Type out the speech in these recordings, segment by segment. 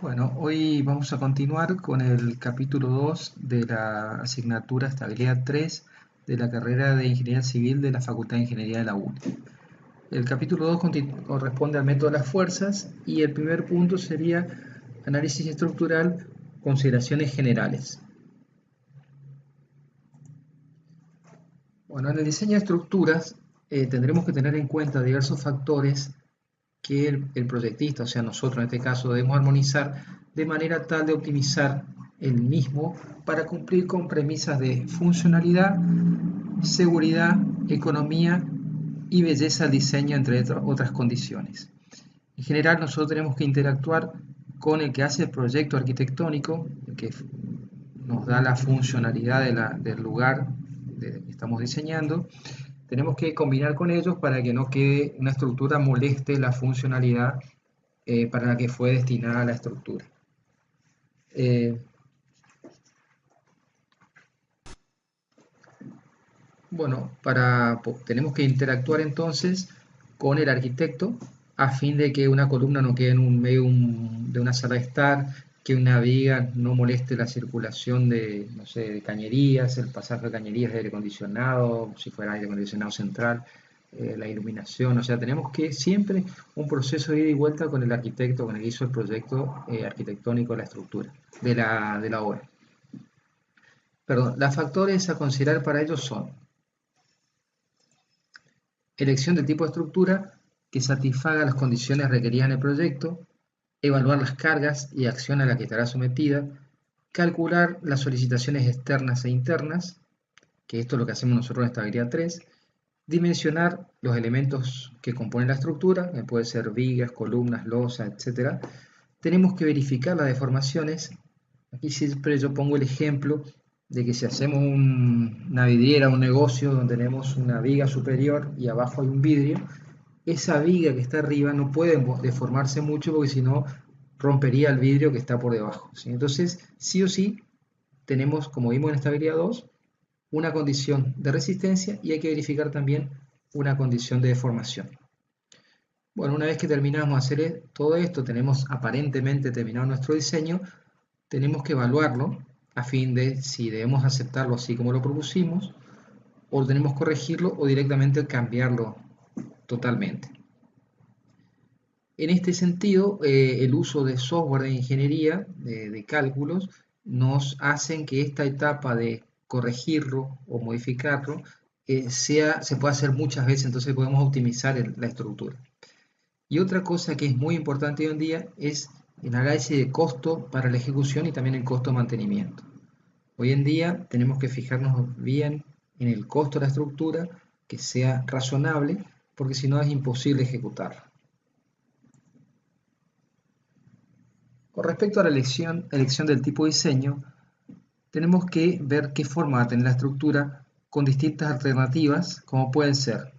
Bueno, hoy vamos a continuar con el capítulo 2 de la asignatura Estabilidad 3 de la carrera de Ingeniería Civil de la Facultad de Ingeniería de la UNE. El capítulo 2 corresponde al método de las fuerzas y el primer punto sería análisis estructural, consideraciones generales. Bueno, en el diseño de estructuras tendremos que tener en cuenta diversos factores que el proyectista, o sea nosotros en este caso, debemos armonizar de manera tal de optimizar el mismo para cumplir con premisas de funcionalidad, seguridad, economía y belleza del diseño, entre otras condiciones. En general nosotros tenemos que interactuar con el que hace el proyecto arquitectónico, el que nos da la funcionalidad del lugar que estamos diseñando. Tenemos que combinar con ellos para que no quede una estructura moleste la funcionalidad para la que fue destinada la estructura. Bueno, tenemos que interactuar entonces con el arquitecto a fin de que una columna no quede en un medio de una sala de estar, que una viga no moleste la circulación de, no sé, de cañerías, el pasaje de cañerías de aire acondicionado, si fuera aire acondicionado central, la iluminación. O sea, tenemos que siempre un proceso de ida y vuelta con el arquitecto, con el que hizo el proyecto arquitectónico de la estructura, de la obra. Perdón, los factores a considerar para ellos son elección del tipo de estructura que satisfaga las condiciones requeridas en el proyecto, evaluar las cargas y acciones a las que estará sometida, calcular las solicitaciones externas e internas, que esto es lo que hacemos nosotros en estabilidad 3, dimensionar los elementos que componen la estructura, que puede ser vigas, columnas, losas, etc. Tenemos que verificar las deformaciones. Aquí siempre yo pongo el ejemplo de que si hacemos una vidriera, un negocio donde tenemos una viga superior y abajo hay un vidrio, esa viga que está arriba no puede deformarse mucho porque si no rompería el vidrio que está por debajo, ¿sí? Entonces, sí o sí, tenemos, como vimos en estabilidad 2, una condición de resistencia y hay que verificar también una condición de deformación. Bueno, una vez que terminamos de hacer todo esto, tenemos aparentemente terminado nuestro diseño, tenemos que evaluarlo a fin de si debemos aceptarlo así como lo propusimos, o tenemos que corregirlo o directamente cambiarlo totalmente. En este sentido, el uso de software de ingeniería, de cálculos, nos hacen que esta etapa de corregirlo o modificarlo se puede hacer muchas veces, entonces podemos optimizar la estructura. Y otra cosa que es muy importante hoy en día es el análisis de costo para la ejecución y también el costo de mantenimiento. Hoy en día tenemos que fijarnos bien en el costo de la estructura, que sea razonable, porque si no es imposible ejecutarla. Con respecto a la elección del tipo de diseño, tenemos que ver qué forma va a tener la estructura con distintas alternativas, como pueden ser: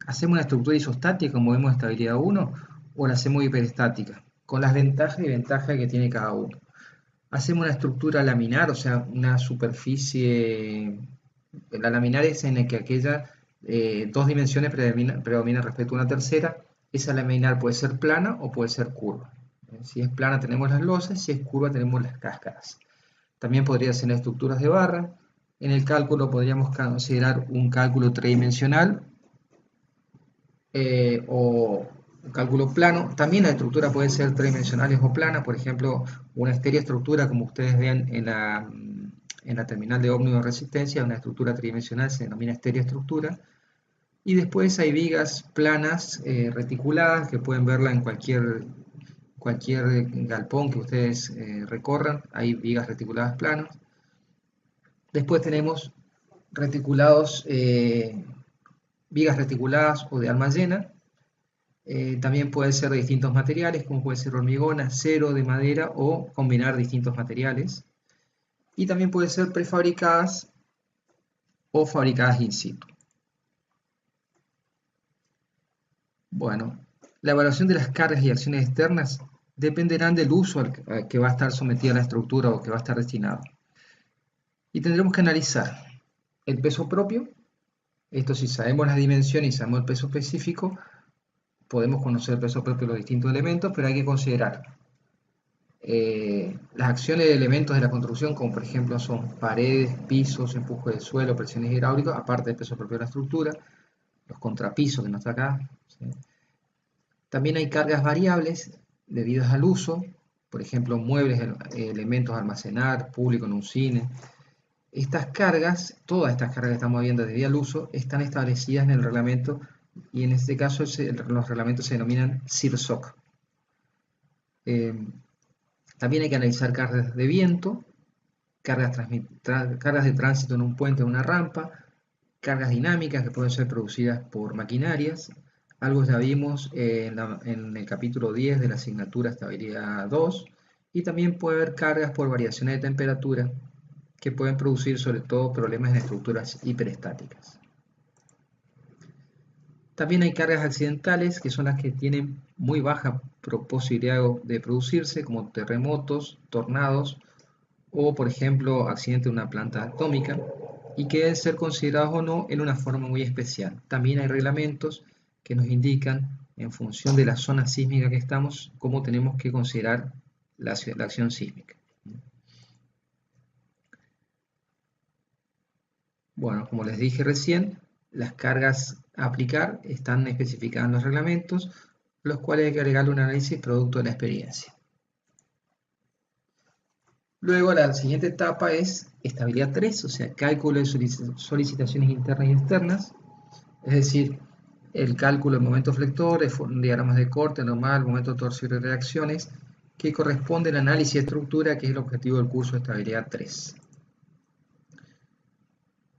¿hacemos una estructura isostática como vemos en estabilidad 1 o la hacemos hiperestática? Con las ventajas y desventajas que tiene cada uno. ¿Hacemos una estructura laminar, o sea, una superficie? La laminar es en la que aquella dos dimensiones predominan respecto a una tercera. Esa laminar puede ser plana o puede ser curva. Si es plana tenemos las losas, si es curva tenemos las cáscaras. También podría ser estructuras de barra. En el cálculo podríamos considerar un cálculo tridimensional o un cálculo plano. También la estructura puede ser tridimensionales o plana. Por ejemplo, una estereoestructura, como ustedes ven en la terminal de ómnibus de resistencia, una estructura tridimensional se denomina estereoestructura. Y después hay vigas planas reticuladas que pueden verla en cualquier galpón que ustedes recorran. Hay vigas reticuladas planas. Después tenemos vigas reticuladas o de alma llena. También puede ser de distintos materiales, como puede ser hormigón, acero, de madera o combinar distintos materiales. Y también puede ser prefabricadas o fabricadas in situ. Bueno, la evaluación de las cargas y acciones externas dependerán del uso al que va a estar sometida la estructura o que va a estar destinado. Y tendremos que analizar el peso propio. Esto, si sabemos las dimensiones y sabemos el peso específico, podemos conocer el peso propio de los distintos elementos, pero hay que considerar las acciones de elementos de la construcción, como por ejemplo son paredes, pisos, empuje de suelo, presiones hidráulicas, aparte del peso propio de la estructura, los contrapisos que no está acá, ¿sí? También hay cargas variables debidas al uso, por ejemplo, muebles, elementos a almacenar, público en un cine. Estas cargas, todas estas cargas que estamos viendo debido al uso, están establecidas en el reglamento y en este caso los reglamentos se denominan CIRSOC. También hay que analizar cargas de viento, cargas de tránsito en un puente o una rampa, cargas dinámicas que pueden ser producidas por maquinarias. Algo ya vimos en el capítulo 10 de la asignatura estabilidad 2. Y también puede haber cargas por variaciones de temperatura que pueden producir sobre todo problemas en estructuras hiperestáticas. También hay cargas accidentales que son las que tienen muy baja posibilidad de producirse, como terremotos, tornados o, por ejemplo, accidente de una planta atómica, y que deben ser considerados o no en una forma muy especial. También hay reglamentos que nos indican, en función de la zona sísmica que estamos, cómo tenemos que considerar la acción sísmica. Bueno, como les dije recién, las cargas a aplicar están especificadas en los reglamentos, los cuales hay que agregarle un análisis producto de la experiencia. Luego la siguiente etapa es estabilidad 3, o sea, cálculo de solicitaciones internas y externas, es decir, el cálculo del momento flector, diagramas de corte, normal, momento torsivo y reacciones, que corresponde al análisis de estructura, que es el objetivo del curso de estabilidad 3.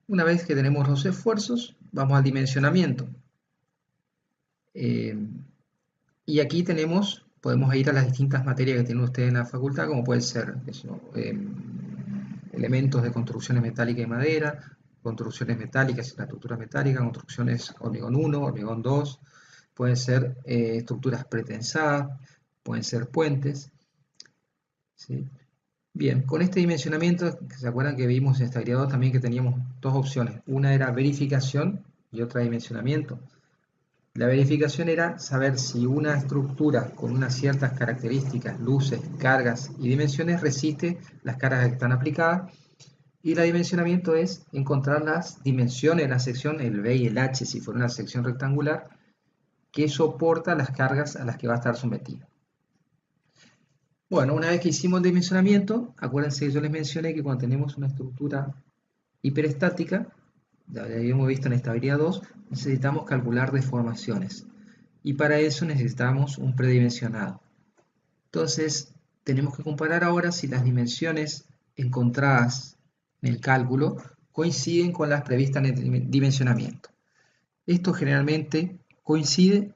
Una vez que tenemos los esfuerzos, vamos al dimensionamiento. Y aquí podemos ir a las distintas materias que tienen ustedes en la facultad, como pueden ser elementos de construcciones metálicas y madera, construcciones metálicas y estructuras metálicas, construcciones hormigón 1, hormigón 2, pueden ser estructuras pretensadas, pueden ser puentes, ¿sí? Bien, con este dimensionamiento, ¿se acuerdan que vimos en estabilidad 2 también que teníamos dos opciones? Una era verificación y otra dimensionamiento. La verificación era saber si una estructura con unas ciertas características, luces, cargas y dimensiones resiste las cargas que están aplicadas. Y el dimensionamiento es encontrar las dimensiones de la sección, el B y el H, si fuera una sección rectangular, que soporta las cargas a las que va a estar sometida. Bueno, una vez que hicimos el dimensionamiento, acuérdense que yo les mencioné que cuando tenemos una estructura hiperestática, ya habíamos visto en estabilidad 2, necesitamos calcular deformaciones. Y para eso necesitamos un predimensionado. Entonces, tenemos que comparar ahora si las dimensiones encontradas en el cálculo coinciden con las previstas en el dimensionamiento. Esto generalmente coincide,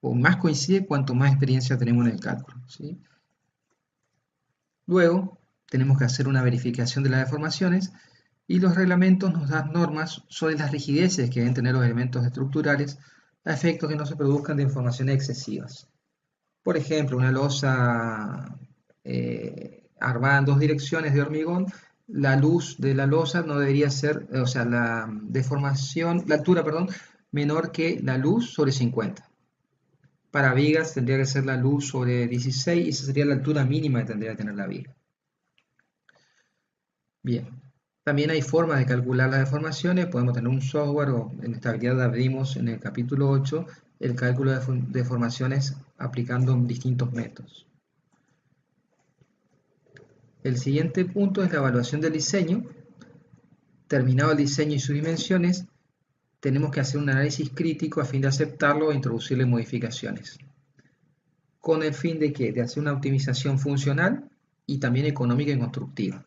o más coincide cuanto más experiencia tenemos en el cálculo, ¿sí? Luego, tenemos que hacer una verificación de las deformaciones y los reglamentos nos dan normas sobre las rigideces que deben tener los elementos estructurales a efectos que no se produzcan deformaciones excesivas. Por ejemplo, una losa armada en dos direcciones de hormigón, la luz de la losa no debería ser, o sea, la altura, perdón, menor que la luz sobre 50. Para vigas tendría que ser la luz sobre 16 y esa sería la altura mínima que tendría que tener la viga. Bien, también hay formas de calcular las deformaciones, podemos tener un software o en estabilidad abrimos en el capítulo 8 el cálculo de deformaciones aplicando distintos métodos. El siguiente punto es la evaluación del diseño. Terminado el diseño y sus dimensiones, tenemos que hacer un análisis crítico a fin de aceptarlo e introducirle modificaciones. Con el fin de que de hacer una optimización funcional y también económica y constructiva.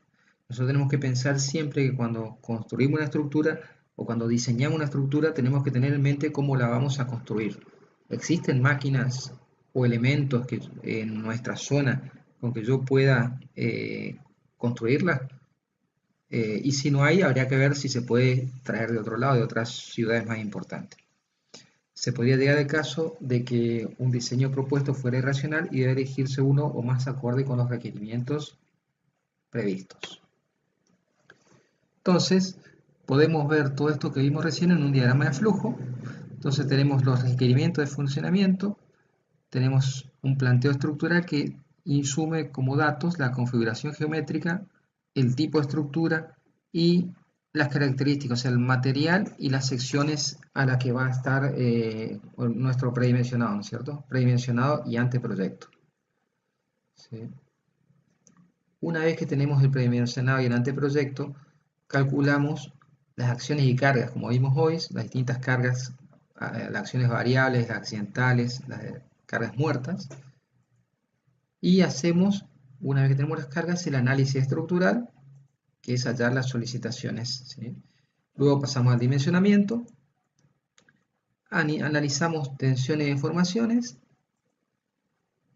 Nosotros tenemos que pensar siempre que cuando construimos una estructura o cuando diseñamos una estructura tenemos que tener en mente cómo la vamos a construir. Existen máquinas o elementos que en nuestra zona con que yo pueda construirla, y si no hay, habría que ver si se puede traer de otro lado, de otras ciudades más importantes. Se podría llegar al caso de que un diseño propuesto fuera irracional y debe elegirse uno o más acorde con los requerimientos previstos. Entonces, podemos ver todo esto que vimos recién en un diagrama de flujo. Entonces tenemos los requerimientos de funcionamiento, tenemos un planteo estructural que insume como datos la configuración geométrica, el tipo de estructura y las características, o sea, el material y las secciones a las que va a estar nuestro predimensionado, ¿no es cierto? Predimensionado y anteproyecto. ¿Sí? Una vez que tenemos el predimensionado y el anteproyecto, calculamos las acciones y cargas, como vimos hoy, las distintas cargas, las acciones variables, las accidentales, las cargas muertas, y hacemos, una vez que tenemos las cargas, el análisis estructural, que es hallar las solicitaciones, ¿sí? Luego pasamos al dimensionamiento, analizamos tensiones y deformaciones,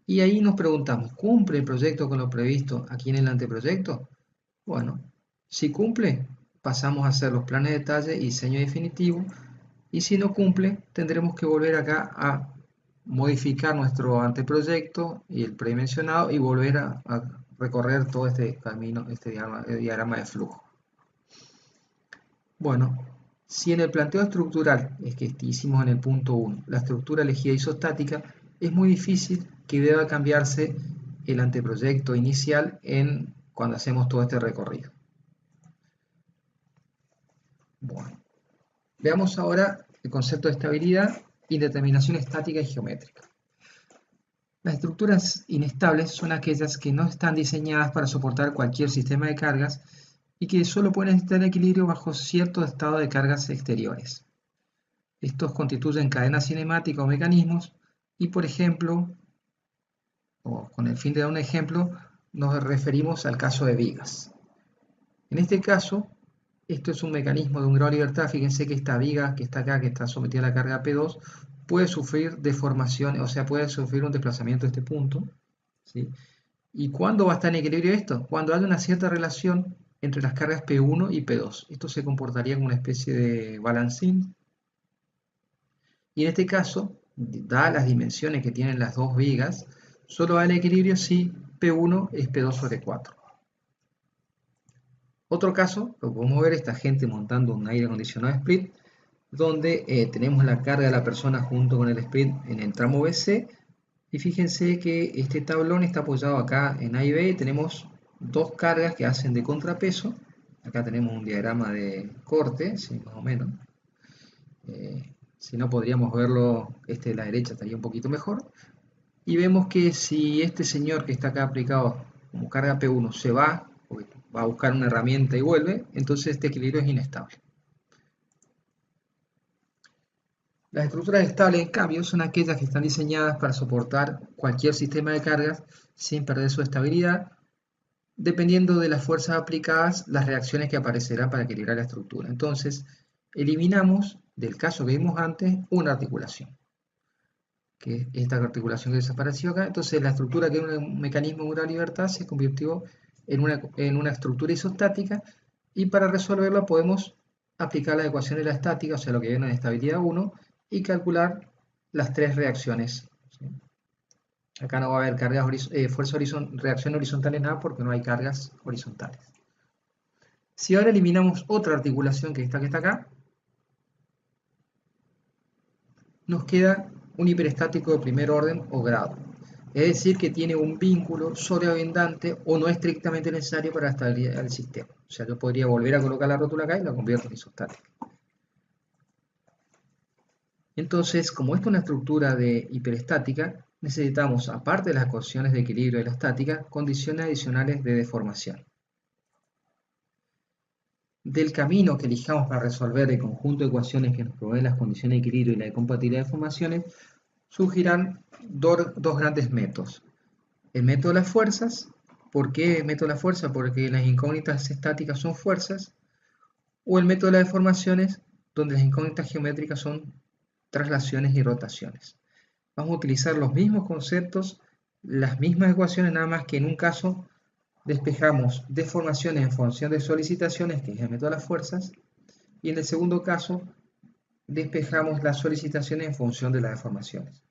y ahí nos preguntamos, ¿cumple el proyecto con lo previsto aquí en el anteproyecto? Bueno, si cumple, pasamos a hacer los planes de detalle y diseño definitivo, y si no cumple, tendremos que volver acá a modificar nuestro anteproyecto y el predimensionado y volver a recorrer todo este camino, este diagrama de flujo. Bueno, si en el planteo estructural, es que hicimos en el punto 1, la estructura elegida isostática, es muy difícil que deba cambiarse el anteproyecto inicial cuando hacemos todo este recorrido. Bueno, veamos ahora el concepto de estabilidad y determinación estática y geométrica. Las estructuras inestables son aquellas que no están diseñadas para soportar cualquier sistema de cargas y que solo pueden estar en equilibrio bajo cierto estado de cargas exteriores. Estos constituyen cadenas cinemáticas o mecanismos y, por ejemplo, o con el fin de dar un ejemplo, nos referimos al caso de vigas. En este caso, esto es un mecanismo de un grado de libertad. Fíjense que esta viga que está acá, que está sometida a la carga P2, puede sufrir deformaciones, o sea, puede sufrir un desplazamiento de este punto, ¿sí? ¿Y cuándo va a estar en equilibrio esto? Cuando haya una cierta relación entre las cargas P1 y P2. Esto se comportaría como una especie de balancín. Y en este caso, dadas las dimensiones que tienen las dos vigas, solo va al equilibrio si P1 es P2 sobre 4. Otro caso, lo podemos ver, esta gente montando un aire acondicionado split, donde tenemos la carga de la persona junto con el split en el tramo BC, y fíjense que este tablón está apoyado acá en A y B, y tenemos dos cargas que hacen de contrapeso. Acá tenemos un diagrama de corte, ¿sí? Más o menos. Si no, podríamos verlo, este de la derecha estaría un poquito mejor. Y vemos que si este señor que está acá aplicado como carga P1 se va, porque va a buscar una herramienta y vuelve, entonces este equilibrio es inestable. Las estructuras estables, en cambio, son aquellas que están diseñadas para soportar cualquier sistema de cargas sin perder su estabilidad, dependiendo de las fuerzas aplicadas, las reacciones que aparecerán para equilibrar la estructura. Entonces, eliminamos, del caso que vimos antes, una articulación, que es esta articulación que desapareció acá. Entonces, la estructura que era un mecanismo de una libertad se convirtió en una estructura isostática, y para resolverla podemos aplicar la ecuación de la estática, o sea, lo que viene en estabilidad 1, y calcular las tres reacciones, ¿sí? Acá no va a haber cargas reacción horizontal en nada porque no hay cargas horizontales. Si ahora eliminamos otra articulación que está acá, nos queda un hiperestático de primer orden o grado. Es decir, que tiene un vínculo sobreabundante o no estrictamente necesario para la estabilidad del sistema. O sea, yo podría volver a colocar la rótula acá y la convierto en isostática. Entonces, como esto es una estructura de hiperestática, necesitamos, aparte de las ecuaciones de equilibrio de la estática, condiciones adicionales de deformación. Del camino que elijamos para resolver el conjunto de ecuaciones que nos proveen las condiciones de equilibrio y la de compatibilidad de deformaciones, surgirán dos grandes métodos. El método de las fuerzas. ¿Por qué el método de la fuerza? Porque las incógnitas estáticas son fuerzas. O el método de las deformaciones, donde las incógnitas geométricas son traslaciones y rotaciones. Vamos a utilizar los mismos conceptos, las mismas ecuaciones, nada más que en un caso despejamos deformaciones en función de solicitaciones, que es el método de las fuerzas, y en el segundo caso despejamos las solicitaciones en función de las deformaciones.